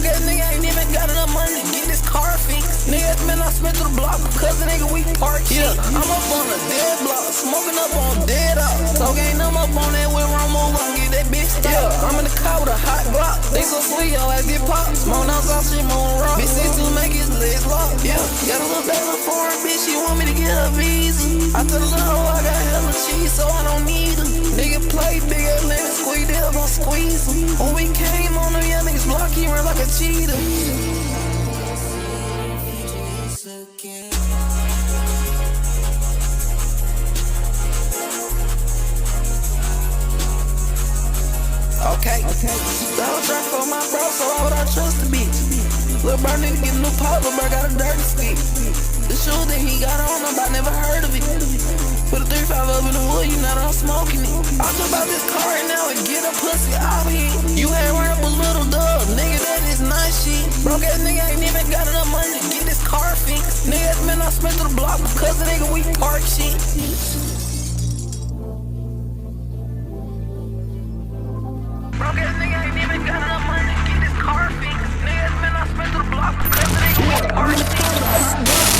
Broke ass nigga ain't even got enough money to get this car fixed. Niggas, man, I spent through the block because the nigga we park shit. I'm up on a dead block, smoking up on dead up. So ain't I'm up on that with Romo, gon' get that bitch stopped. I'm in the car with a hot Glock. They so sweet, yo, ass get popped. Smoke out all shit, moon rock. Bitch, these two make his legs lock. Yeah, got a little baby foreign bitch, she want me to get her visa. I tell the little hoe I got hella cheese, so I don't need her. Nigga play big ass lemon, squeeze, they gon' squeeze him. When we came on them young niggas block, he run like a cheetah. Okay. The whole track for my bro, so why would I trust the bitch? Lil' bro nigga get a new pop, lil' bro got a dirty stick. The shoe that he got on, I never heard of it. Put a 3-5 up in the hood, you know that I'm smoking it. I'll jump out this car right now and get a pussy out here. You ain't run up a little dub, nigga, that is nice shit. Broke ass nigga ain't even got enough money to get this car fixed. Niggas, man, I spent through the block because the nigga we park shit. Broke ass nigga ain't even got enough money to get this car fixed. Niggas, man, I spent through the block because the nigga we park shit.